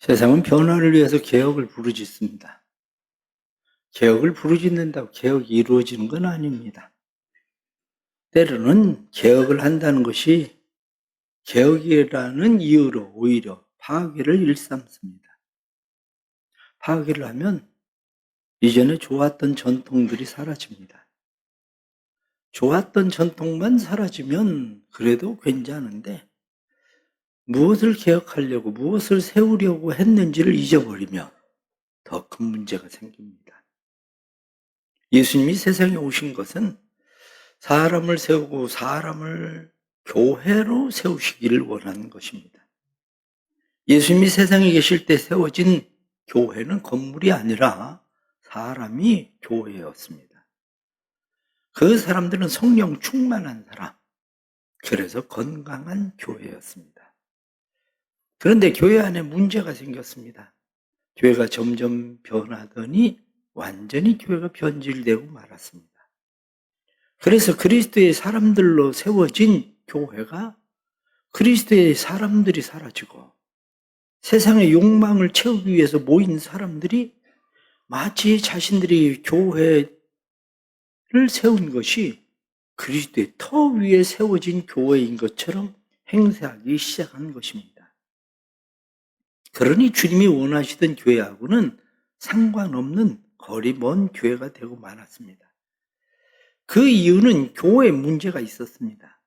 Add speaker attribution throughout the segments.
Speaker 1: 세상은 변화를 위해서 개혁을 부르짖습니다. 개혁을 부르짖는다고 개혁이 이루어지는 건 아닙니다. 때로는 개혁을 한다는 것이 개혁이라는 이유로 오히려 파괴를 일삼습니다. 파괴를 하면 이전에 좋았던 전통들이 사라집니다. 좋았던 전통만 사라지면 그래도 괜찮은데 무엇을 개혁하려고 무엇을 세우려고 했는지를 잊어버리면 더 큰 문제가 생깁니다. 예수님이 세상에 오신 것은 사람을 세우고 사람을 교회로 세우시기를 원하는 것입니다. 예수님이 세상에 계실 때 세워진 교회는 건물이 아니라 사람이 교회였습니다. 그 사람들은 성령 충만한 사람, 그래서 건강한 교회였습니다. 그런데 교회 안에 문제가 생겼습니다. 교회가 점점 변하더니 완전히 교회가 변질되고 말았습니다. 그래서 그리스도의 사람들로 세워진 교회가 그리스도의 사람들이 사라지고 세상의 욕망을 채우기 위해서 모인 사람들이 마치 자신들이 교회를 세운 것이 그리스도의 터 위에 세워진 교회인 것처럼 행세하기 시작한 것입니다. 그러니 주님이 원하시던 교회하고는 상관없는 거리 먼 교회가 되고 말았습니다. 그 이유는 교회에 문제가 있었습니다.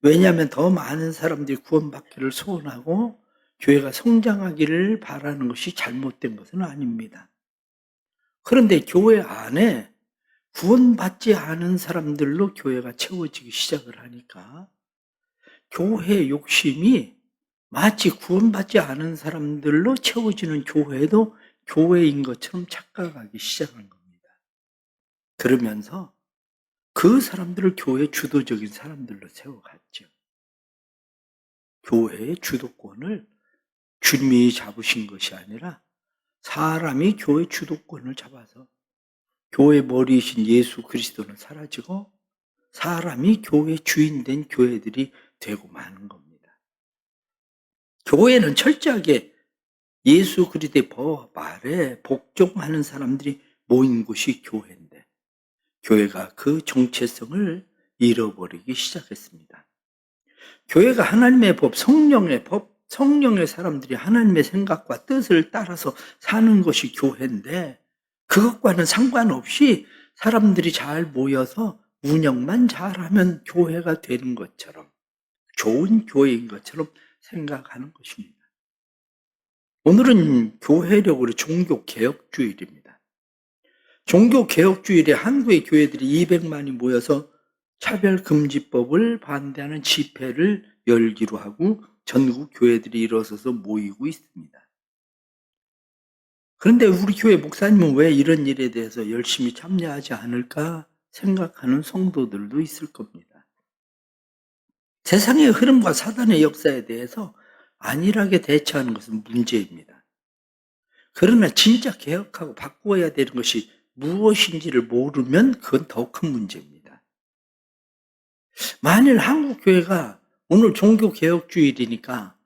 Speaker 1: 왜냐하면 더 많은 사람들이 구원받기를 소원하고 교회가 성장하기를 바라는 것이 잘못된 것은 아닙니다. 그런데 교회 안에 구원받지 않은 사람들로 교회가 채워지기 시작을 하니까 교회 욕심이 마치 구원받지 않은 사람들로 채워지는 교회도 교회인 것처럼 착각하기 시작한 겁니다. 그러면서 그 사람들을 교회 주도적인 사람들로 세워갔죠. 교회의 주도권을 주님이 잡으신 것이 아니라 사람이 교회 주도권을 잡아서 교회 머리이신 예수 그리스도는 사라지고 사람이 교회 주인 된 교회들이 되고 마는 겁니다. 교회는 철저하게 예수 그리스도의 말에 복종하는 사람들이 모인 곳이 교회인데 교회가 그 정체성을 잃어버리기 시작했습니다. 교회가 하나님의 법, 성령의 사람들이 하나님의 생각과 뜻을 따라서 사는 것이 교회인데 그것과는 상관없이 사람들이 잘 모여서 운영만 잘하면 교회가 되는 것처럼 좋은 교회인 것처럼 생각하는 것입니다. 오늘은 교회력으로 종교개혁주일입니다. 종교개혁주일에 한국의 교회들이 200만이 모여서 차별금지법을 반대하는 집회를 열기로 하고 전국 교회들이 일어서서 모이고 있습니다. 그런데 우리 교회 목사님은 왜 이런 일에 대해서 열심히 참여하지 않을까 생각하는 성도들도 있을 겁니다. 세상의 흐름과 사단의 역사에 대해서 안일하게 대처하는 것은 문제입니다. 그러나 진짜 개혁하고 바꾸어야 되는 것이 무엇인지를 모르면 그건 더 큰 문제입니다. 만일 한국교회가 오늘 종교개혁주일이니까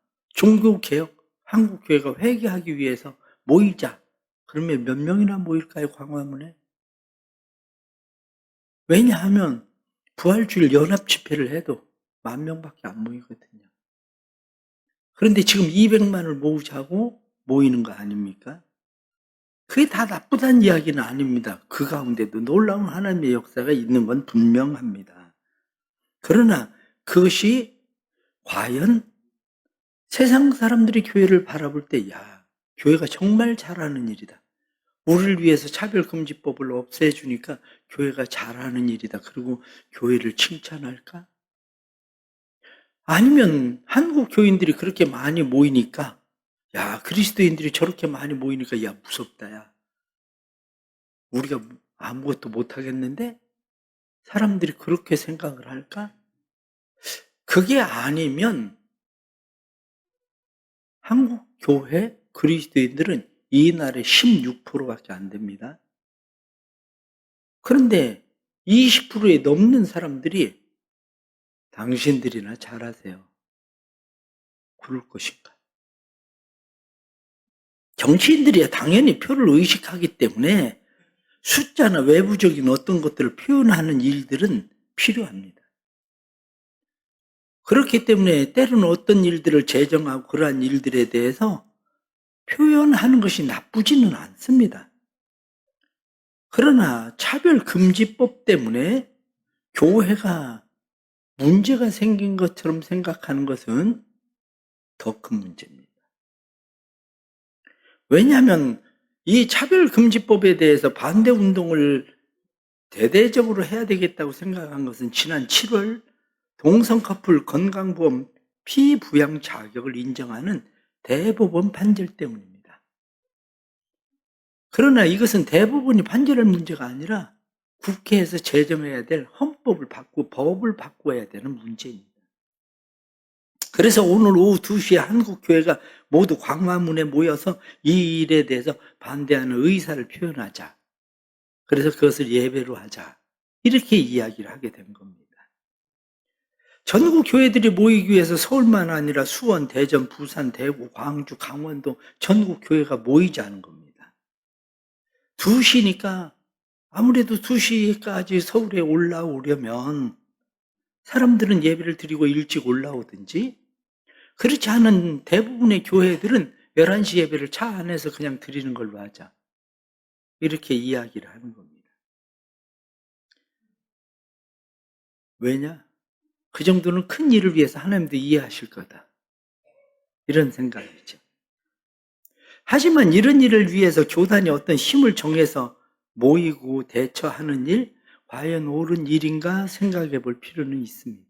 Speaker 1: 한국교회가 회개하기 위해서 모이자. 그러면 몇 명이나 모일까요, 광화문에? 왜냐하면 부활주일 연합집회를 해도 10,000명밖에 안 모이거든요. 그런데 지금 200만을 모으자고 모이는 거 아닙니까? 그게 다 나쁘다는 이야기는 아닙니다. 그 가운데도 놀라운 하나님의 역사가 있는 건 분명합니다. 그러나 그것이 과연 세상 사람들이 교회를 바라볼 때, 야, 교회가 정말 잘하는 일이다. 우리를 위해서 차별금지법을 없애주니까 교회가 잘하는 일이다. 그리고 교회를 칭찬할까? 아니면 한국 교인들이 그렇게 많이 모이니까, 야, 그리스도인들이 저렇게 많이 모이니까, 야, 무섭다, 야. 우리가 아무것도 못하겠는데? 사람들이 그렇게 생각을 할까? 그게 아니면 한국 교회 그리스도인들은 이날의 16%밖에 안 됩니다. 그런데 20%에 넘는 사람들이 당신들이나 잘하세요. 그럴 것인가? 정치인들이 당연히 표를 의식하기 때문에 숫자나 외부적인 어떤 것들을 표현하는 일들은 필요합니다. 그렇기 때문에 때로는 어떤 일들을 제정하고 그러한 일들에 대해서 표현하는 것이 나쁘지는 않습니다. 그러나 차별금지법 때문에 교회가 문제가 생긴 것처럼 생각하는 것은 더 큰 문제입니다. 왜냐하면 이 차별금지법에 대해서 반대 운동을 대대적으로 해야 되겠다고 생각한 것은 지난 7월 동성 커플 건강보험 피부양 자격을 인정하는 대법원 판결 때문입니다. 그러나 이것은 대법원이 판결할 문제가 아니라 국회에서 제정해야 될 헌법을 바꾸고 법을 바꿔야 되는 문제입니다. 그래서 오늘 오후 2시에 한국교회가 모두 광화문에 모여서 이 일에 대해서 반대하는 의사를 표현하자. 그래서 그것을 예배로 하자. 이렇게 이야기를 하게 된 겁니다. 전국 교회들이 모이기 위해서 서울만 아니라 수원, 대전, 부산, 대구, 광주, 강원도 전국 교회가 모이자는 겁니다. 2시니까 아무래도 2시까지 서울에 올라오려면 사람들은 예배를 드리고 일찍 올라오든지, 그렇지 않은 대부분의 교회들은 11시 예배를 차 안에서 그냥 드리는 걸로 하자. 이렇게 이야기를 하는 겁니다. 왜냐? 그 정도는 큰 일을 위해서 하나님도 이해하실 거다. 이런 생각이죠. 하지만 이런 일을 위해서 교단이 어떤 힘을 정해서 모이고 대처하는 일, 과연 옳은 일인가 생각해 볼 필요는 있습니다.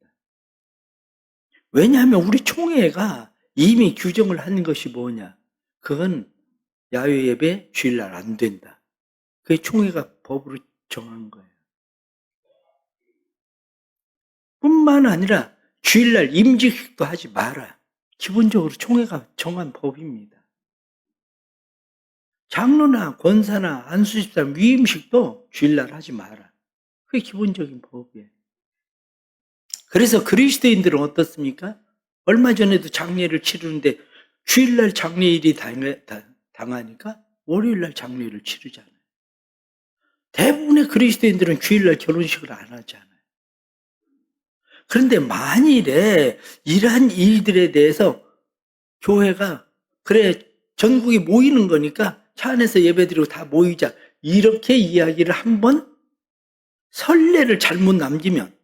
Speaker 1: 왜냐하면 우리 총회가 이미 규정을 한 것이 뭐냐? 그건 야외 예배 주일날 안 된다. 그게 총회가 법으로 정한 거예요. 뿐만 아니라 주일날 임직식도 하지 마라. 기본적으로 총회가 정한 법입니다. 장로나 권사나 안수집사 위임식도 주일날 하지 마라. 그게 기본적인 법이에요. 그래서 그리스도인들은 어떻습니까? 얼마 전에도 장례를 치르는데 주일날 장례일이 당하니까 월요일날 장례를 치르잖아요. 대부분의 그리스도인들은 주일날 결혼식을 안 하잖아요. 그런데 만일에 이러한 일들에 대해서 교회가 그래 전국이 모이는 거니까 차 안에서 예배드리고 다 모이자 이렇게 이야기를 한번 선례를 잘못 남기면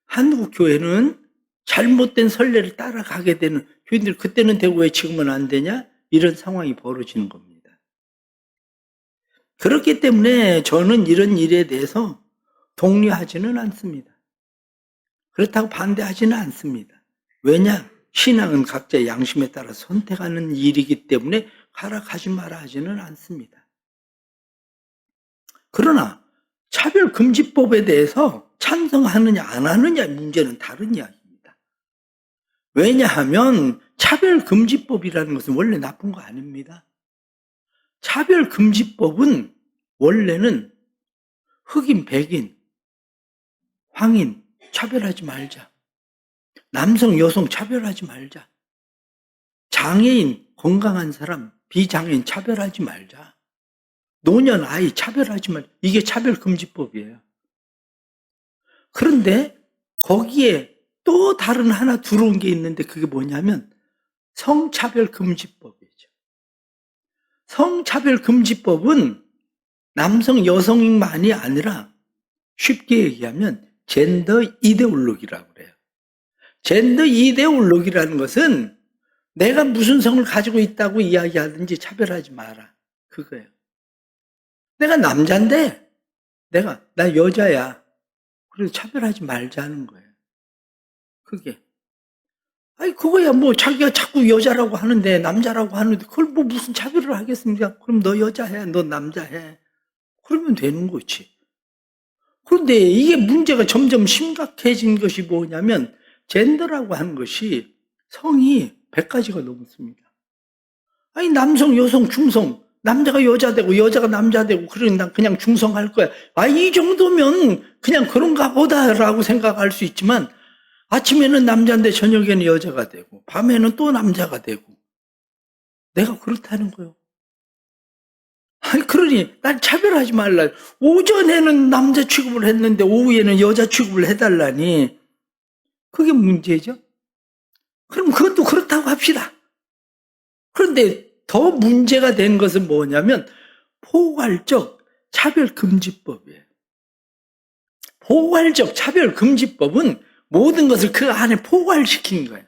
Speaker 1: 한국 교회는 잘못된 선례를 따라가게 되는, 교인들 그때는 되고 왜 지금은 안 되냐? 이런 상황이 벌어지는 겁니다. 그렇기 때문에 저는 이런 일에 대해서 독려하지는 않습니다. 그렇다고 반대하지는 않습니다. 왜냐? 신앙은 각자의 양심에 따라 선택하는 일이기 때문에 가락하지 마라 하지는 않습니다. 그러나 차별금지법에 대해서 찬성하느냐 안 하느냐의 문제는 다른 이야기입니다. 왜냐하면 차별금지법이라는 것은 원래 나쁜 거 아닙니다. 차별금지법은 원래는 흑인, 백인, 황인 차별하지 말자. 남성, 여성 차별하지 말자. 장애인, 건강한 사람, 비장애인 차별하지 말자. 노년, 아이 차별하지 말자. 이게 차별금지법이에요. 그런데 거기에 또 다른 하나 들어온 게 있는데 그게 뭐냐면 성차별금지법이죠. 성차별금지법은 남성, 여성만이 아니라 쉽게 얘기하면 젠더 이데올로기라고 그래요. 젠더 이데올로기라는 것은 내가 무슨 성을 가지고 있다고 이야기하든지 차별하지 마라. 그거예요. 내가 남자인데 나 여자야. 그래서 차별하지 말자는 거예요. 그게. 아니 그거야 뭐 자기가 자꾸 여자라고 하는데 남자라고 하는데 그걸 뭐 무슨 차별을 하겠습니까? 그럼 너 여자해, 너 남자해. 그러면 되는 거지. 그런데 이게 문제가 점점 심각해진 것이 뭐냐면 젠더라고 하는 것이 성이 100가지가 넘습니다. 아니 남성, 여성, 중성, 남자가 여자 되고 여자가 남자 되고 그러니 난 그냥 중성할 거야. 이 정도면 그냥 그런가 보다라고 생각할 수 있지만 아침에는 남자인데 저녁에는 여자가 되고 밤에는 또 남자가 되고 내가 그렇다는 거예요. 아니, 그러니 난 차별하지 말라. 오전에는 남자 취급을 했는데 오후에는 여자 취급을 해달라니. 그게 문제죠. 그럼 그것도 그렇다고 합시다. 그런데 더 문제가 된 것은 뭐냐면 포괄적 차별금지법이에요. 포괄적 차별금지법은 모든 것을 그 안에 포괄시킨 거예요.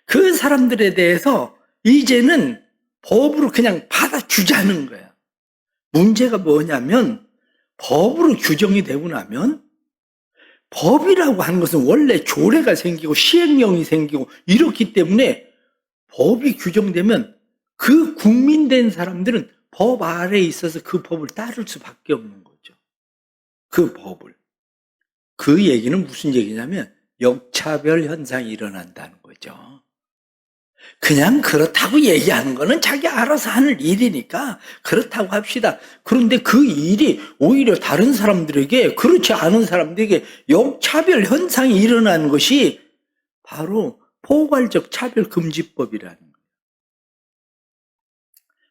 Speaker 1: 그 사람들에 대해서 이제는 법으로 그냥 받아주자는 거예요. 문제가 뭐냐면 법으로 규정이 되고 나면 법이라고 하는 것은 원래 조례가 생기고 시행령이 생기고 이렇기 때문에 법이 규정되면 그 국민된 사람들은 법 아래에 있어서 그 법을 따를 수밖에 없는 거죠. 그 법을. 그 얘기는 무슨 얘기냐면 역차별 현상이 일어난다는 거죠. 그냥 그렇다고 얘기하는 거는 자기 알아서 하는 일이니까 그렇다고 합시다. 그런데 그 일이 오히려 다른 사람들에게, 그렇지 않은 사람들에게 역차별 현상이 일어나는 것이 바로 포괄적 차별금지법이라는 거예요.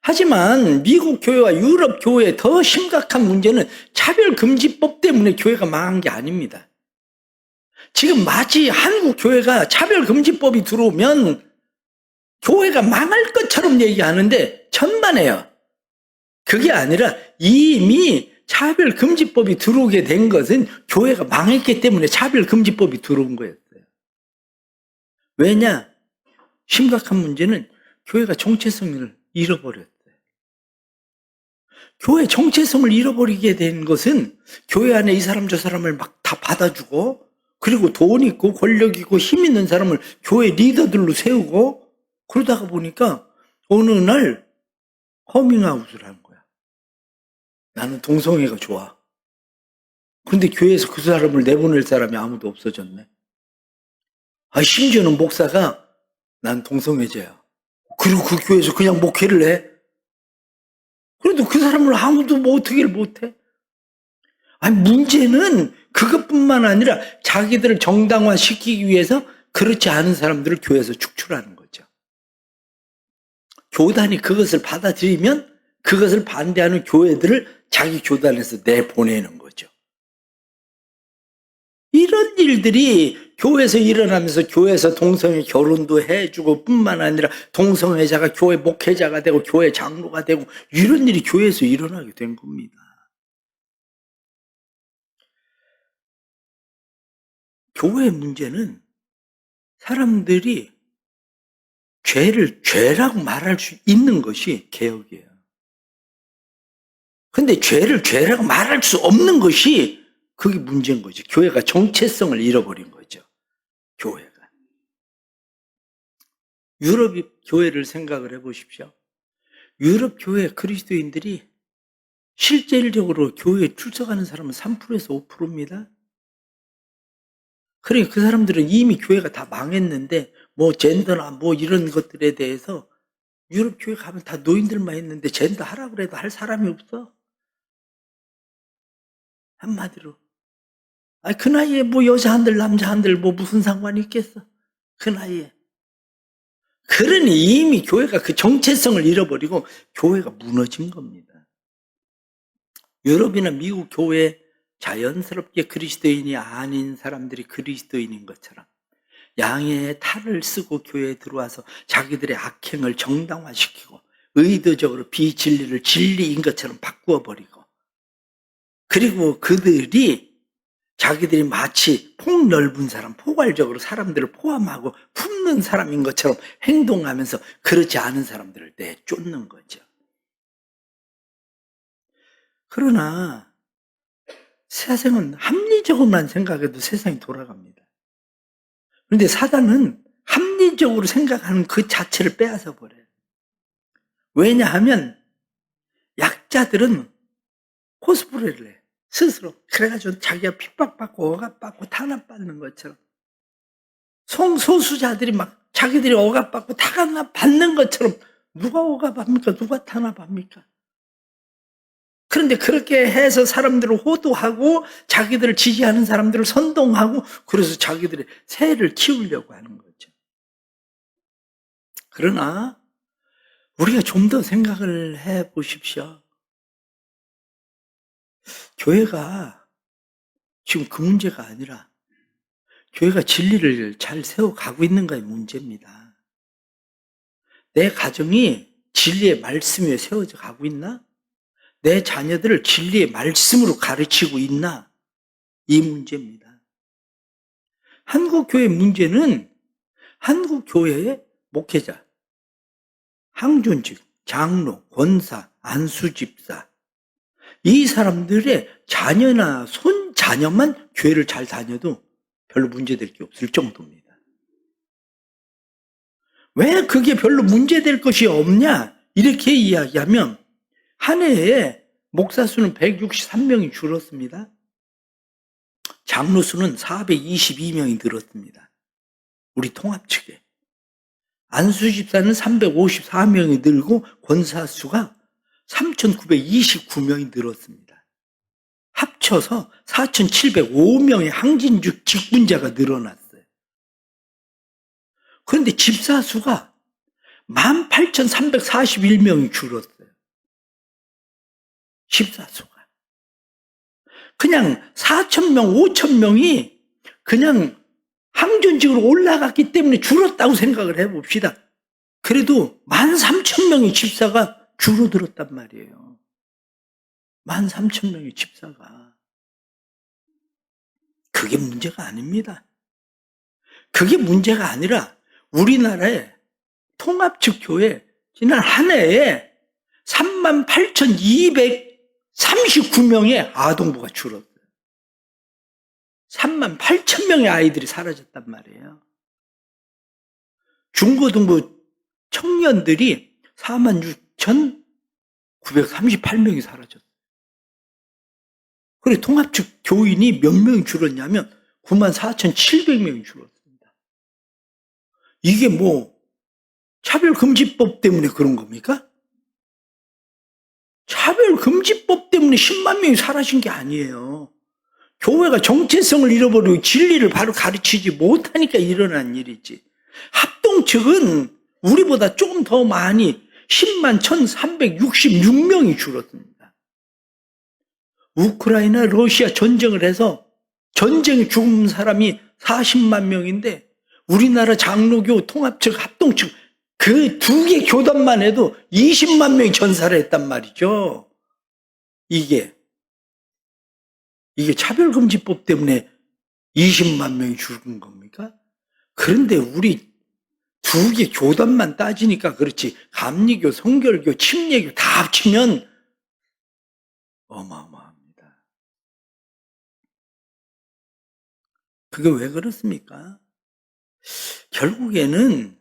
Speaker 1: 하지만 미국 교회와 유럽 교회의 더 심각한 문제는 차별금지법 때문에 교회가 망한 게 아닙니다. 지금 마치 한국 교회가 차별금지법이 들어오면 교회가 망할 것처럼 얘기하는데 천만에요. 그게 아니라 이미 차별금지법이 들어오게 된 것은 교회가 망했기 때문에 차별금지법이 들어온 거였어요. 왜냐? 심각한 문제는 교회가 정체성을 잃어버렸어요. 교회 정체성을 잃어버리게 된 것은 교회 안에 이 사람 저 사람을 막 다 받아주고, 그리고 돈 있고 권력 있고 힘 있는 사람을 교회 리더들로 세우고, 그러다가 보니까 어느 날 커밍아웃을 하는 거야. 나는 동성애가 좋아. 그런데 교회에서 그 사람을 내보낼 사람이 아무도 없어졌네. 심지어는 목사가 난 동성애자야. 그리고 그 교회에서 그냥 목회를 해. 그래도 그 사람을 아무도 어떻게를 못해. 문제는 그것뿐만 아니라 자기들을 정당화시키기 위해서 그렇지 않은 사람들을 교회에서 축출하는 거죠. 교단이 그것을 받아들이면 그것을 반대하는 교회들을 자기 교단에서 내보내는 거죠. 이런 일들이 교회에서 일어나면서 교회에서 동성애 결혼도 해주고 뿐만 아니라 동성애자가 교회 목회자가 되고 교회 장로가 되고 이런 일이 교회에서 일어나게 된 겁니다. 교회의 문제는 사람들이 죄를 죄라고 말할 수 있는 것이 개혁이에요. 근데 죄를 죄라고 말할 수 없는 것이 그게 문제인 거죠. 교회가 정체성을 잃어버린 거죠. 교회가. 유럽 교회를 생각을 해보십시오. 유럽 교회 그리스도인들이 실질적으로 교회에 출석하는 사람은 3%에서 5%입니다. 그러니까 그 사람들은 이미 교회가 다 망했는데 뭐 젠더나 뭐 이런 것들에 대해서 유럽 교회 가면 다 노인들만 있는데 젠더 하라고 그래도 할 사람이 없어. 한마디로. 그 나이에 뭐 여자 한들 남자 한들 뭐 무슨 상관이 있겠어. 그 나이에. 그러니 이미 교회가 그 정체성을 잃어버리고 교회가 무너진 겁니다. 유럽이나 미국 교회에 자연스럽게 그리스도인이 아닌 사람들이 그리스도인인 것처럼 양의 탈을 쓰고 교회에 들어와서 자기들의 악행을 정당화시키고 의도적으로 비진리를 진리인 것처럼 바꾸어 버리고, 그리고 그들이 자기들이 마치 폭넓은 사람, 포괄적으로 사람들을 포함하고 품는 사람인 것처럼 행동하면서 그렇지 않은 사람들을 내쫓는 거죠. 그러나 세상은 합리적으로만 생각해도 세상이 돌아갑니다. 그런데 사단은 합리적으로 생각하는 그 자체를 빼앗아 버려요. 왜냐하면 약자들은 코스프레를 해. 스스로. 그래가지고 자기가 핍박받고 억압받고 탄압받는 것처럼, 성소수자들이 막 자기들이 억압받고 탄압받는 것처럼 누가 억압합니까? 누가 탄압합니까? 그런데 그렇게 해서 사람들을 호도하고 자기들을 지지하는 사람들을 선동하고 그래서 자기들의 세를 키우려고 하는 거죠. 그러나 우리가 좀 더 생각을 해 보십시오. 교회가 지금 그 문제가 아니라 교회가 진리를 잘 세워가고 있는가의 문제입니다. 내 가정이 진리의 말씀 위에 세워져 가고 있나? 내 자녀들을 진리의 말씀으로 가르치고 있나? 이 문제입니다. 한국교회의 문제는 한국교회의 목회자, 항존직, 장로, 권사, 안수집사, 이 사람들의 자녀나 손자녀만 교회를 잘 다녀도 별로 문제될 게 없을 정도입니다. 왜 그게 별로 문제될 것이 없냐? 이렇게 이야기하면 한 해에 목사 수는 163명이 줄었습니다. 장로 수는 422명이 늘었습니다. 우리 통합 측에. 안수집사는 354명이 늘고 권사 수가 3,929명이 늘었습니다. 합쳐서 4,705명의 항진직 직분자가 늘어났어요. 그런데 집사 수가 18,341명이 줄었어요. 집사 수가. 그냥 4,000명, 5,000명이 그냥 항존직으로 올라갔기 때문에 줄었다고 생각을 해봅시다. 그래도 13,000명의 집사가 줄어들었단 말이에요. 13,000명의 집사가. 그게 문제가 아닙니다. 그게 문제가 아니라 우리나라의 통합측 교회 지난 한 해에 38,239명의 아동부가 줄었어요. 38,000명의 아이들이 사라졌단 말이에요. 중고등부 청년들이 46,938명이 사라졌어요. 그리고 통합측 교인이 몇 명이 줄었냐면 94,700명이 줄었습니다. 이게 뭐 차별금지법 때문에 그런 겁니까? 차별금지법 때문에 10만 명이 사라진 게 아니에요. 교회가 정체성을 잃어버리고 진리를 바로 가르치지 못하니까 일어난 일이지. 합동 측은 우리보다 조금 더 많이 10만 1,366명이 줄었습니다. 우크라이나 러시아 전쟁을 해서 전쟁에 죽은 사람이 40만 명인데 우리나라 장로교 통합측 합동측 그 두 개 교단만 해도 20만 명이 전사를 했단 말이죠. 이게 차별금지법 때문에 20만 명이 죽은 겁니까? 그런데 우리 두 개 교단만 따지니까 그렇지 감리교, 성결교, 침례교 다 합치면 어마어마합니다. 그게 왜 그렇습니까? 결국에는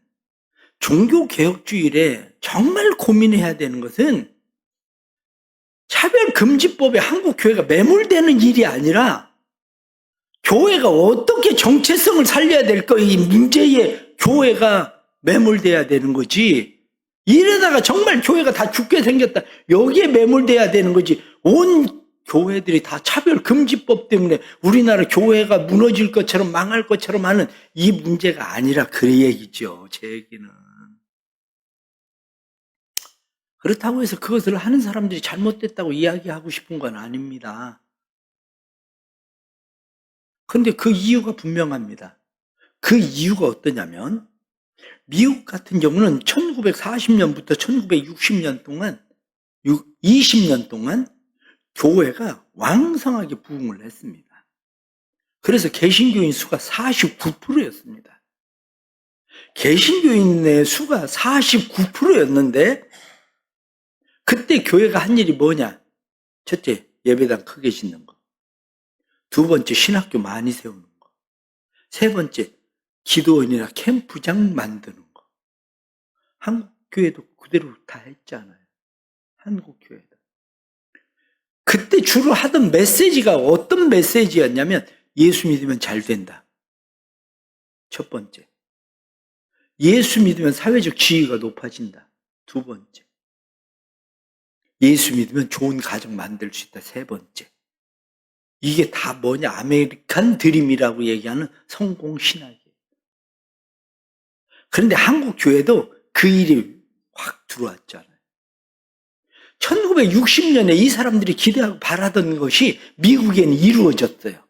Speaker 1: 종교개혁주의에 정말 고민해야 되는 것은 차별금지법에 한국교회가 매몰되는 일이 아니라 교회가 어떻게 정체성을 살려야 될까 이 문제에 교회가 매몰돼야 되는 거지. 이러다가 정말 교회가 다 죽게 생겼다. 여기에 매몰돼야 되는 거지. 온 교회들이 다 차별금지법 때문에 우리나라 교회가 무너질 것처럼 망할 것처럼 하는 이 문제가 아니라 그 얘기죠. 제 얘기는. 그렇다고 해서 그것을 하는 사람들이 잘못됐다고 이야기하고 싶은 건 아닙니다. 그런데 그 이유가 분명합니다. 그 이유가 어떠냐면 미국 같은 경우는 1940년부터 1960년 동안 20년 동안 교회가 왕성하게 부흥을 했습니다. 그래서 개신교인 수가 49%였습니다. 개신교인의 수가 49%였는데 그때 교회가 한 일이 뭐냐? 첫째, 예배당 크게 짓는 거. 두 번째, 신학교 많이 세우는 거. 세 번째, 기도원이나 캠프장 만드는 거. 한국교회도 그대로 다 했잖아요. 한국교회도. 그때 주로 하던 메시지가 어떤 메시지였냐면 예수 믿으면 잘 된다. 첫 번째. 예수 믿으면 사회적 지위가 높아진다. 두 번째. 예수 믿으면 좋은 가정 만들 수 있다. 세 번째. 이게 다 뭐냐? 아메리칸 드림이라고 얘기하는 성공신학이에요. 그런데 한국 교회도 그 일이 확 들어왔잖아요. 1960년에 이 사람들이 기대하고 바라던 것이 미국에는 이루어졌어요.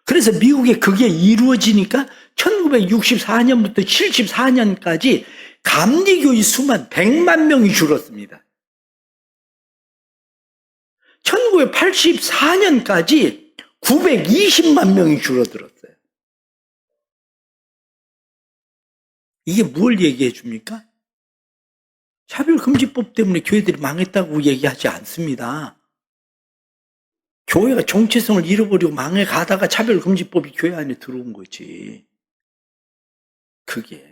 Speaker 1: 그래서 미국에 그게 이루어지니까 1964년부터 74년까지 감리교의 수만 100만 명이 줄었습니다. 1984년까지 920만 명이 줄어들었어요. 이게 뭘 얘기해 줍니까? 차별금지법 때문에 교회들이 망했다고 얘기하지 않습니다. 교회가 정체성을 잃어버리고 망해가다가 차별금지법이 교회 안에 들어온 거지. 그게.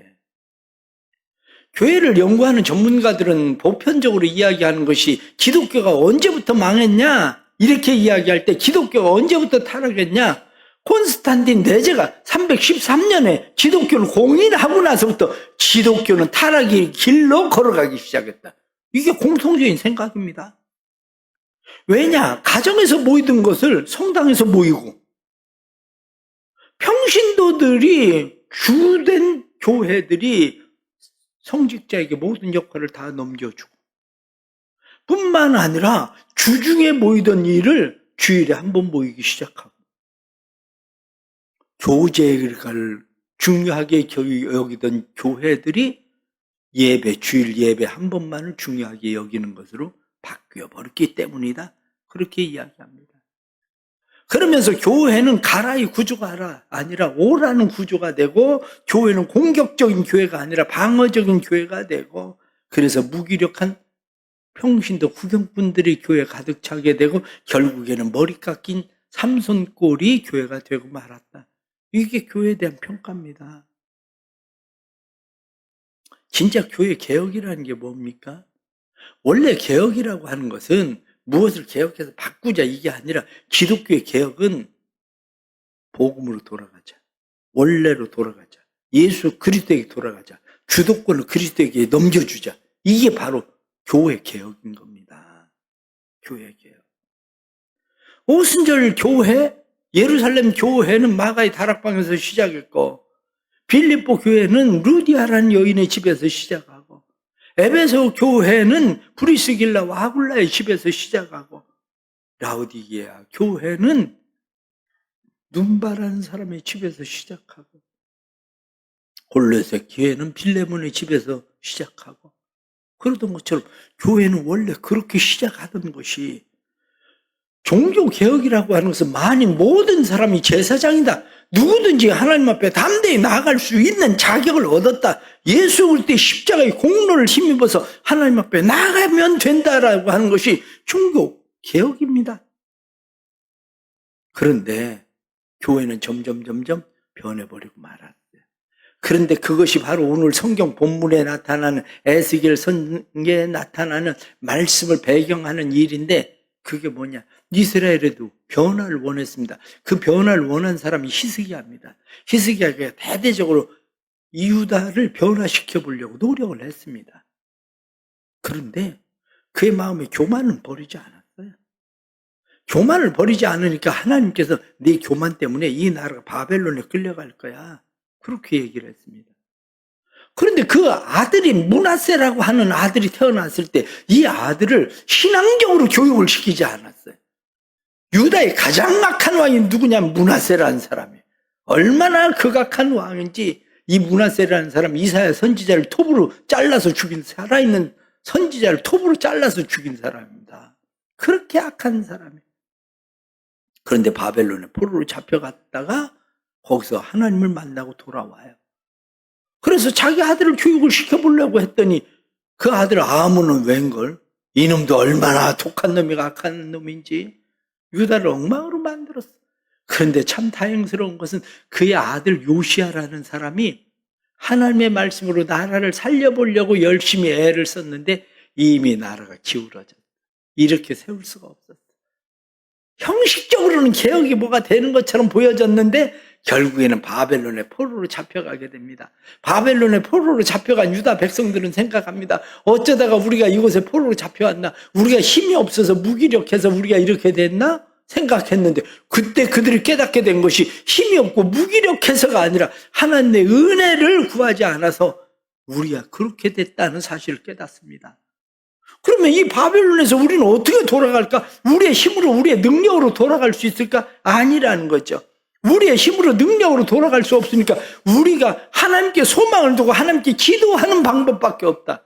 Speaker 1: 교회를 연구하는 전문가들은 보편적으로 이야기하는 것이 기독교가 언제부터 망했냐? 이렇게 이야기할 때 기독교가 언제부터 타락했냐? 콘스탄틴 대제가 313년에 기독교를 공인하고 나서부터 기독교는 타락의 길로 걸어가기 시작했다. 이게 공통적인 생각입니다. 왜냐? 가정에서 모이던 것을 성당에서 모이고 평신도들이 주된 교회들이 성직자에게 모든 역할을 다 넘겨주고 뿐만 아니라 주중에 모이던 일을 주일에 한 번 모이기 시작하고 교제를 중요하게 여기던 교회들이 주일 예배 한 번만을 중요하게 여기는 것으로 바뀌어버렸기 때문이다. 그렇게 이야기합니다. 그러면서 교회는 가라의 구조가 아니라 오라는 구조가 되고 교회는 공격적인 교회가 아니라 방어적인 교회가 되고 그래서 무기력한 평신도 구경꾼들이 교회에 가득 차게 되고 결국에는 머리 깎인 삼손꼴이 교회가 되고 말았다. 이게 교회에 대한 평가입니다. 진짜 교회 개혁이라는 게 뭡니까? 원래 개혁이라고 하는 것은 무엇을 개혁해서 바꾸자 이게 아니라 기독교의 개혁은 복음으로 돌아가자. 원래로 돌아가자. 예수 그리스도에게 돌아가자. 주도권을 그리스도에게 넘겨주자. 이게 바로 교회 개혁인 겁니다. 교회 개혁. 오순절 교회, 예루살렘 교회는 마가의 다락방에서 시작했고 빌립보 교회는 루디아라는 여인의 집에서 시작하고 에베소 교회는 브리스길라와 아굴라의 집에서 시작하고 라우디게아 교회는 눈바라는 사람의 집에서 시작하고 골로새 교회는 빌레몬의 집에서 시작하고 그러던 것처럼 교회는 원래 그렇게 시작하던 것이 종교개혁이라고 하는 것은 만일 모든 사람이 제사장이다. 누구든지 하나님 앞에 담대히 나아갈 수 있는 자격을 얻었다. 예수 그리스도의 십자가의 공로를 힘입어서 하나님 앞에 나아가면 된다라고 하는 것이 종교개혁입니다. 그런데 교회는 점점 변해버리고 말았어요. 그런데 그것이 바로 오늘 성경 본문에 나타나는 에스겔 선지에 나타나는 말씀을 배경하는 일인데 그게 뭐냐? 이스라엘에도 변화를 원했습니다. 그 변화를 원한 사람이 히스기야입니다. 히스기야가 대대적으로 유다를 변화시켜 보려고 노력을 했습니다. 그런데 그의 마음에 교만은 버리지 않았어요. 교만을 버리지 않으니까 하나님께서 네 교만 때문에 이 나라가 바벨론에 끌려갈 거야. 그렇게 얘기를 했습니다. 그런데 그 아들이 므낫세라고 하는 아들이 태어났을 때 이 아들을 신앙적으로 교육을 시키지 않았어요. 유다의 가장 악한 왕이 누구냐면 므낫세라는 사람이에요. 얼마나 극악한 왕인지 이 므낫세라는 사람 이사야 선지자를 톱으로 잘라서 죽인 살아있는 선지자를 톱으로 잘라서 죽인 사람입니다. 그렇게 악한 사람이에요. 그런데 바벨론에 포로로 잡혀갔다가 거기서 하나님을 만나고 돌아와요. 그래서 자기 아들을 교육을 시켜보려고 했더니 그 아들 아몬은 웬걸? 이놈도 얼마나 독한 놈이가 악한 놈인지 유다를 엉망으로 만들었어. 그런데 참 다행스러운 것은 그의 아들 요시야라는 사람이 하나님의 말씀으로 나라를 살려보려고 열심히 애를 썼는데 이미 나라가 기울어졌어. 이렇게 세울 수가 없었어. 형식적으로는 개혁이 뭐가 되는 것처럼 보여졌는데 결국에는 바벨론의 포로로 잡혀가게 됩니다. 바벨론의 포로로 잡혀간 유다 백성들은 생각합니다. 어쩌다가 우리가 이곳에 포로로 잡혀왔나? 우리가 힘이 없어서 무기력해서 우리가 이렇게 됐나? 생각했는데 그때 그들이 깨닫게 된 것이 힘이 없고 무기력해서가 아니라 하나님의 은혜를 구하지 않아서 우리가 그렇게 됐다는 사실을 깨닫습니다. 그러면 이 바벨론에서 우리는 어떻게 돌아갈까? 우리의 힘으로, 우리의 능력으로 돌아갈 수 있을까? 아니라는 거죠. 우리의 힘으로, 능력으로 돌아갈 수 없으니까 우리가 하나님께 소망을 두고 하나님께 기도하는 방법밖에 없다.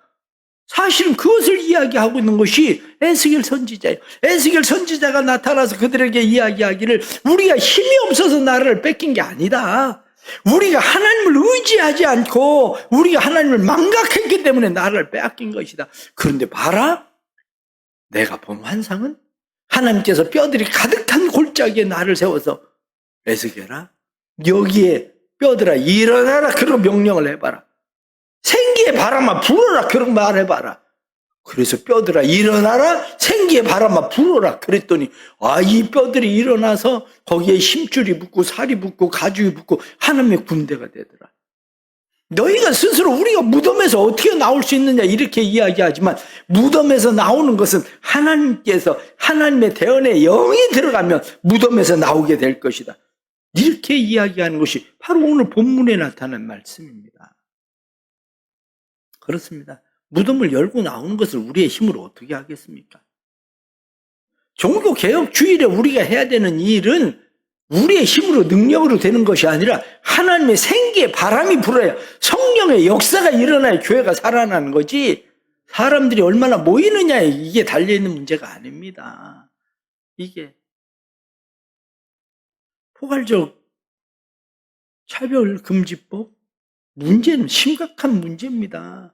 Speaker 1: 사실은 그것을 이야기하고 있는 것이 에스겔 선지자예요. 에스겔 선지자가 나타나서 그들에게 이야기하기를 우리가 힘이 없어서 나라를 뺏긴 게 아니다. 우리가 하나님을 의지하지 않고 우리가 하나님을 망각했기 때문에 나라를 빼앗긴 것이다. 그런데 봐라, 내가 본 환상은 하나님께서 뼈들이 가득한 골짜기에 나를 세워서 에스겔아, 여기에 뼈들아 일어나라, 그런 명령을 해봐라. 생기의 바람아 불어라, 그런 말 해봐라. 그래서 뼈들아 일어나라, 생기의 바람아 불어라 그랬더니 이 뼈들이 일어나서 거기에 힘줄이 붙고 살이 붙고 가죽이 붙고 하나님의 군대가 되더라. 너희가 스스로 우리가 무덤에서 어떻게 나올 수 있느냐 이렇게 이야기하지만 무덤에서 나오는 것은 하나님께서 하나님의 대언에 영이 들어가면 무덤에서 나오게 될 것이다. 이렇게 이야기하는 것이 바로 오늘 본문에 나타난 말씀입니다. 그렇습니다. 무덤을 열고 나오는 것을 우리의 힘으로 어떻게 하겠습니까? 종교개혁 주일에 우리가 해야 되는 일은 우리의 힘으로 능력으로 되는 것이 아니라 하나님의 생기의 바람이 불어야 성령의 역사가 일어나야 교회가 살아나는 거지, 사람들이 얼마나 모이느냐에 이게 달려있는 문제가 아닙니다. 이게 포괄적 차별금지법 문제는 심각한 문제입니다.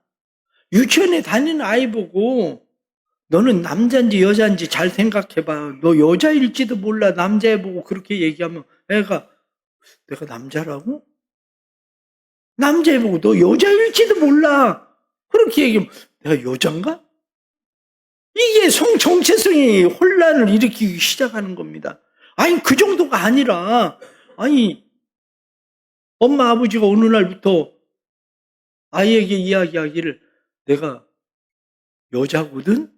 Speaker 1: 유치원에 다니는 아이 보고 너는 남자인지 여자인지 잘 생각해봐. 너 여자일지도 몰라. 남자애 보고 그렇게 얘기하면 애가 내가 남자라고? 남자애 보고 너 여자일지도 몰라. 그렇게 얘기하면 내가 여잔가? 이게 성정체성이 혼란을 일으키기 시작하는 겁니다. 아니 그 정도가 아니라 엄마 아버지가 어느 날부터 아이에게 이야기하기를 내가 여자거든?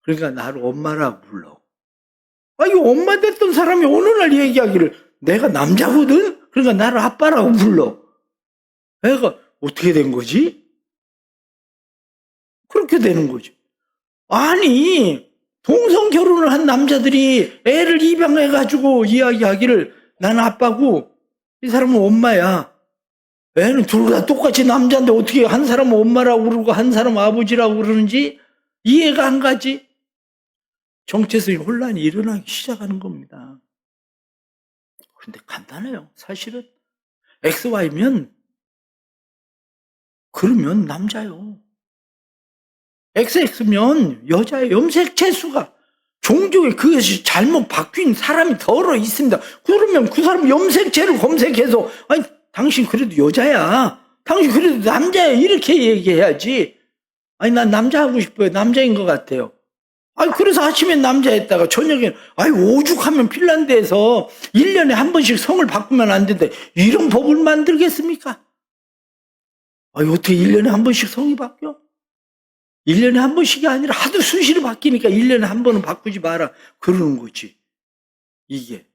Speaker 1: 그러니까 나를 엄마라고 불러. 엄마 됐던 사람이 어느 날 얘기하기를 내가 남자거든? 그러니까 나를 아빠라고 불러. 애가 어떻게 된 거지? 그렇게 되는 거지. 아니, 동성 결혼을 한 남자들이 애를 입양해가지고 이야기하기를 나는 아빠고 이 사람은 엄마야. 애는 둘 다 똑같이 남자인데 어떻게 한 사람은 엄마라고 그러고 한 사람은 아버지라고 그러는지 이해가 안 가지. 정체성의 혼란이 일어나기 시작하는 겁니다. 그런데 간단해요. 사실은 XY면 그러면 남자요. XX면 여자예요. 염색체수가 종족에 그것이 잘못 바뀐 사람이 더러 있습니다. 그러면 그 사람 염색체를 검색해서 당신 그래도 여자야. 당신 그래도 남자야. 이렇게 얘기해야지. 난 남자 하고 싶어요. 남자인 것 같아요. 그래서 아침엔 남자였다가 저녁엔 오죽하면 핀란드에서 1년에 한 번씩 성을 바꾸면 안 된다. 이런 법을 만들겠습니까? 어떻게 1년에 한 번씩 성이 바뀌어? 1년에 한 번씩이 아니라 하도 수시로 바뀌니까 1년에 한 번은 바꾸지 마라. 그러는 거지. 이게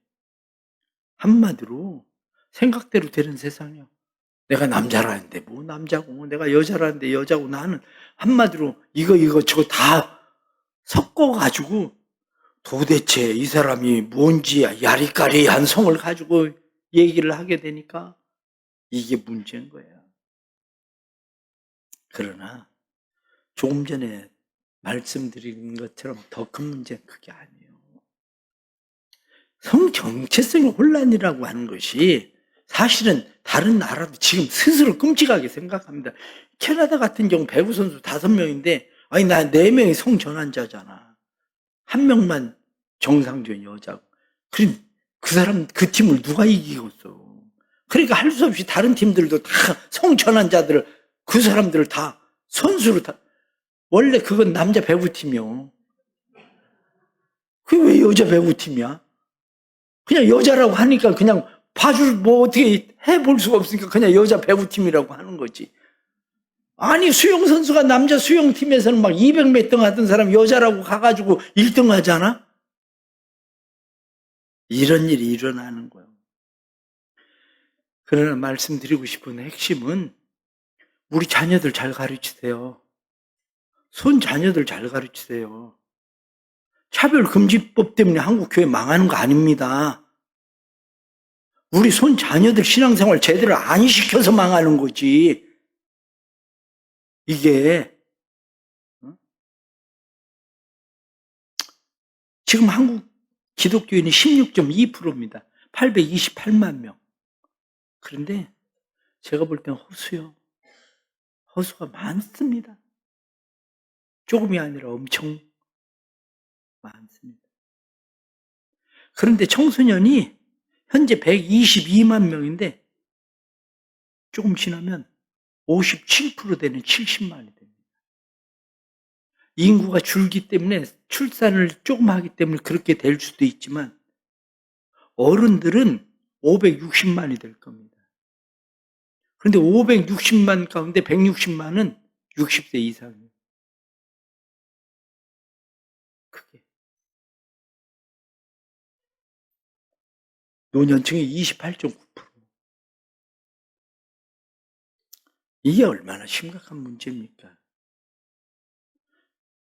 Speaker 1: 한마디로 생각대로 되는 세상이야. 내가 남자라는데 뭐 남자고, 내가 여자라는데 여자고, 나는 한마디로 이거 저거 다 섞어가지고 도대체 이 사람이 뭔지 야리까리한 성을 가지고 얘기를 하게 되니까 이게 문제인 거예요. 그러나 조금 전에 말씀드린 것처럼 더 큰 문제는 그게 아니에요. 성 정체성의 혼란이라고 하는 것이 사실은 다른 나라도 지금 스스로 끔찍하게 생각합니다. 캐나다 같은 경우 배구 선수 5명인데 나 4명이 성전환자잖아. 1명만 정상적인 여자고. 그럼 그 사람, 그 팀을 누가 이기겠어. 그러니까 할 수 없이 다른 팀들도 다 성전환자들을, 그 사람들을 다 선수로 다. 원래 그건 남자 배구팀이요. 그게 왜 여자 배구팀이야? 그냥 여자라고 하니까 그냥 어떻게 해볼 수가 없으니까 그냥 여자 배구팀이라고 하는 거지. 수영선수가 남자 수영팀에서는 막 200몇 등 하던 사람 여자라고 가가지고 1등 하잖아? 이런 일이 일어나는 거예요. 그러나 말씀드리고 싶은 핵심은 우리 자녀들 잘 가르치세요. 손 자녀들 잘 가르치세요. 차별금지법 때문에 한국 교회 망하는 거 아닙니다. 우리 손 자녀들 신앙생활 제대로 안 시켜서 망하는 거지. 이게 지금 한국 기독교인이 16.2%입니다. 828만 명. 그런데 제가 볼 땐 허수가 많습니다. 조금이 아니라 엄청 많습니다. 그런데 청소년이 현재 122만 명인데 조금 지나면 57% 되는 70만이 됩니다. 인구가 줄기 때문에 출산을 조금 하기 때문에 그렇게 될 수도 있지만 어른들은 560만이 될 겁니다. 그런데 560만 가운데 160만은 60세 이상이에요. 크게. 노년층이 28.9%. 이게 얼마나 심각한 문제입니까?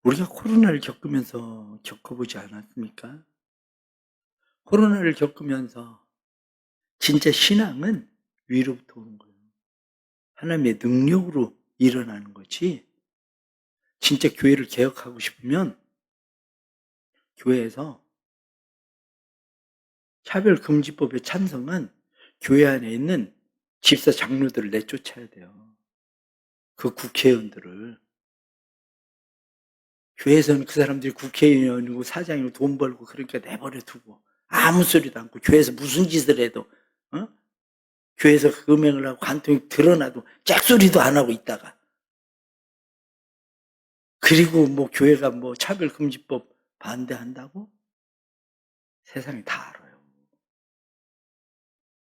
Speaker 1: 우리가 코로나를 겪어보지 않았습니까? 코로나를 겪으면서 진짜 신앙은 위로부터 오는 거예요. 하나님의 능력으로 일어나는 거지. 진짜 교회를 개혁하고 싶으면 교회에서 차별금지법에 찬성한 교회 안에 있는 집사 장로들을 내쫓아야 돼요. 그 국회의원들을. 교회에서는 그 사람들이 국회의원이고 사장이고 돈 벌고 그러니까 내버려 두고 아무 소리도 않고 교회에서 무슨 짓을 해도 교회에서 금행을 하고 관통이 드러나도 짝소리도 안 하고 있다가 그리고 뭐 교회가 뭐 차별금지법 반대한다고? 세상이 다 알아요.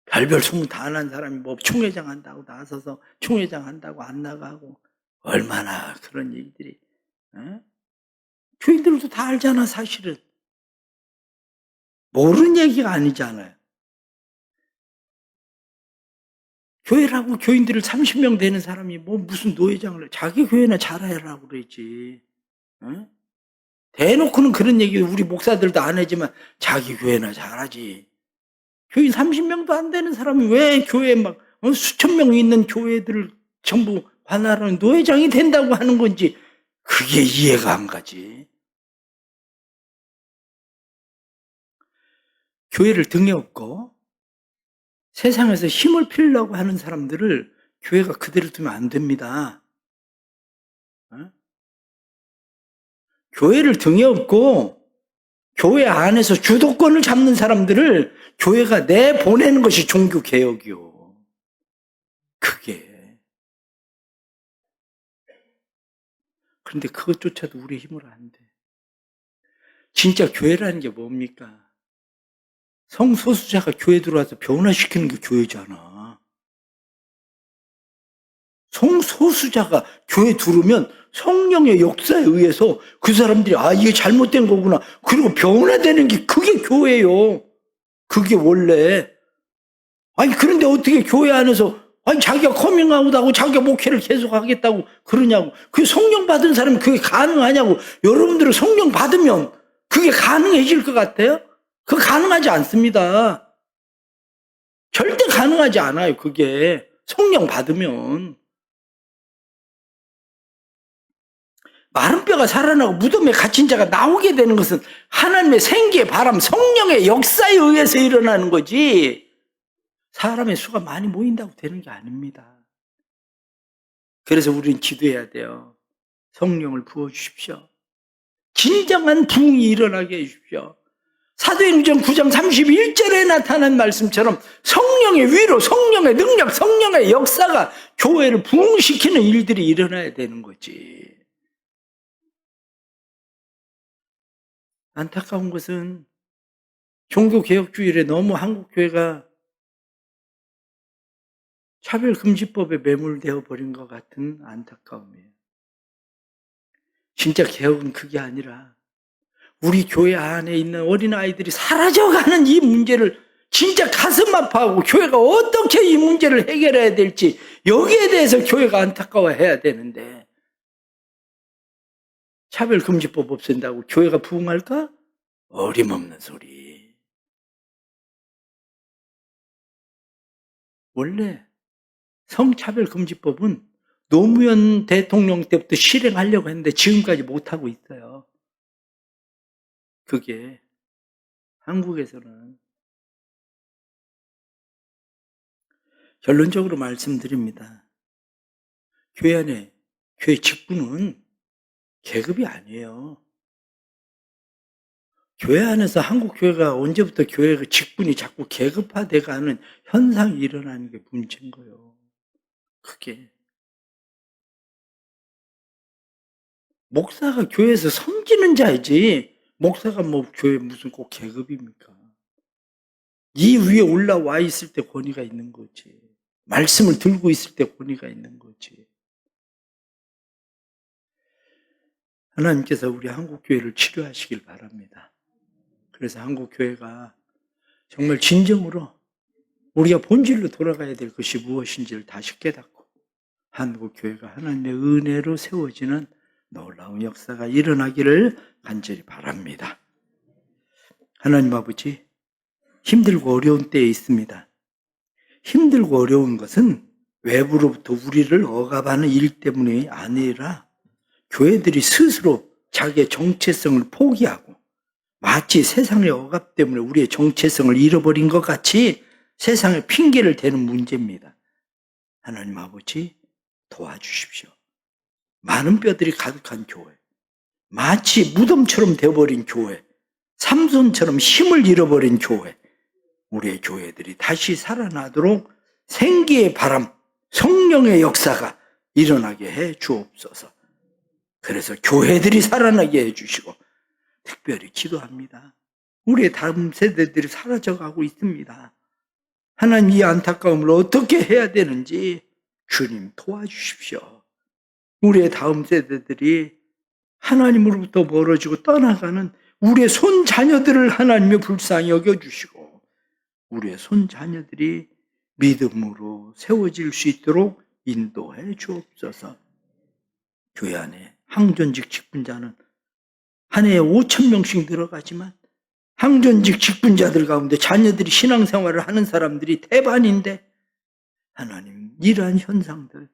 Speaker 1: 별별 소문 다 난 사람이 뭐 총회장 한다고 나서서 총회장 한다고 안 나가고 얼마나 그런 얘기들이 교인들도 다 알잖아 사실은. 모르는 얘기가 아니잖아요. 교회라고 교인들을 30명 되는 사람이 뭐 무슨 노회장을 해. 자기 교회나 잘해라고 그러지. 대놓고는 그런 얘기 우리 목사들도 안 하지만 자기 교회나 잘하지. 교인 30명도 안 되는 사람이 왜 교회에 막 수천 명 있는 교회들을 전부 관할하는 노회장이 된다고 하는 건지 그게 이해가 안 가지. 교회를 등에 업고 세상에서 힘을 필려고 하는 사람들을 교회가 그대로 두면 안 됩니다. 교회를 등에 업고 교회 안에서 주도권을 잡는 사람들을 교회가 내보내는 것이 종교개혁이요. 그게. 그런데 그것조차도 우리 힘으로 안 돼. 진짜 교회라는 게 뭡니까? 성소수자가 교회 들어와서 변화시키는 게 교회잖아. 성소수자가 교회 들어오면 성령의 역사에 의해서 그 사람들이 이게 잘못된 거구나. 그리고 변화되는 게 그게 교회예요. 그게 원래. 그런데 어떻게 교회 안에서 자기가 커밍아웃하고 자기가 목회를 계속 하겠다고 그러냐고. 그 성령 받은 사람이 그게 가능하냐고. 여러분들은 성령 받으면 그게 가능해질 것 같아요? 그거 가능하지 않습니다. 절대 가능하지 않아요, 그게. 성령 받으면. 마른 뼈가 살아나고 무덤에 갇힌 자가 나오게 되는 것은 하나님의 생기의 바람, 성령의 역사에 의해서 일어나는 거지 사람의 수가 많이 모인다고 되는 게 아닙니다. 그래서 우리는 기도해야 돼요. 성령을 부어주십시오. 진정한 부흥이 일어나게 해주십시오. 사도행전 9장 31절에 나타난 말씀처럼 성령의 위로, 성령의 능력, 성령의 역사가 교회를 부흥시키는 일들이 일어나야 되는 거지. 안타까운 것은 종교개혁주의에 너무 한국교회가 차별금지법에 매몰되어 버린 것 같은 안타까움이에요. 진짜 개혁은 그게 아니라 우리 교회 안에 있는 어린아이들이 사라져가는 이 문제를 진짜 가슴 아파하고 교회가 어떻게 이 문제를 해결해야 될지 여기에 대해서 교회가 안타까워해야 되는데 차별금지법 없앤다고 교회가 부흥할까? 어림없는 소리. 원래 성차별금지법은 노무현 대통령 때부터 실행하려고 했는데 지금까지 못하고 있어요. 그게 한국에서는 결론적으로 말씀드립니다. 교회 안에 교회 직분은 계급이 아니에요. 교회 안에서 한국 교회가 언제부터 교회가 직분이 자꾸 계급화돼가는 현상이 일어나는 게 문제인 거예요. 그게 목사가 교회에서 섬기는 자이지 목사가 뭐 교회 무슨 꼭 계급입니까? 이 위에 올라와 있을 때 권위가 있는 거지. 말씀을 들고 있을 때 권위가 있는 거지. 하나님께서 우리 한국 교회를 치료하시길 바랍니다. 그래서 한국 교회가 정말 진정으로 우리가 본질로 돌아가야 될 것이 무엇인지를 다시 깨닫고 한국 교회가 하나님의 은혜로 세워지는 놀라운 역사가 일어나기를 간절히 바랍니다. 하나님 아버지, 힘들고 어려운 때에 있습니다. 힘들고 어려운 것은 외부로부터 우리를 억압하는 일 때문이 아니라 교회들이 스스로 자기의 정체성을 포기하고 마치 세상의 억압 때문에 우리의 정체성을 잃어버린 것 같이 세상에 핑계를 대는 문제입니다. 하나님 아버지, 도와주십시오. 많은 뼈들이 가득한 교회, 마치 무덤처럼 되어버린 교회, 삼손처럼 힘을 잃어버린 교회, 우리의 교회들이 다시 살아나도록 생기의 바람, 성령의 역사가 일어나게 해 주옵소서. 그래서 교회들이 살아나게 해 주시고 특별히 기도합니다. 우리의 다음 세대들이 사라져가고 있습니다. 하나님, 이 안타까움을 어떻게 해야 되는지 주님 도와주십시오. 우리의 다음 세대들이 하나님으로부터 멀어지고 떠나가는 우리의 손자녀들을 하나님이 불쌍히 여겨주시고 우리의 손자녀들이 믿음으로 세워질 수 있도록 인도해 주옵소서. 교회 안에 항전직 직분자는 한 해에 5,000명씩 늘어가지만 항전직 직분자들 가운데 자녀들이 신앙생활을 하는 사람들이 대반인데 하나님, 이러한 현상들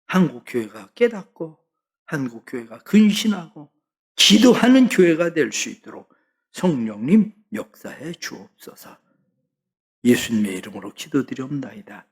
Speaker 1: 한국교회가 깨닫고 한국교회가 근신하고 기도하는 교회가 될 수 있도록 성령님 역사해 주옵소서. 예수님의 이름으로 기도드리옵나이다.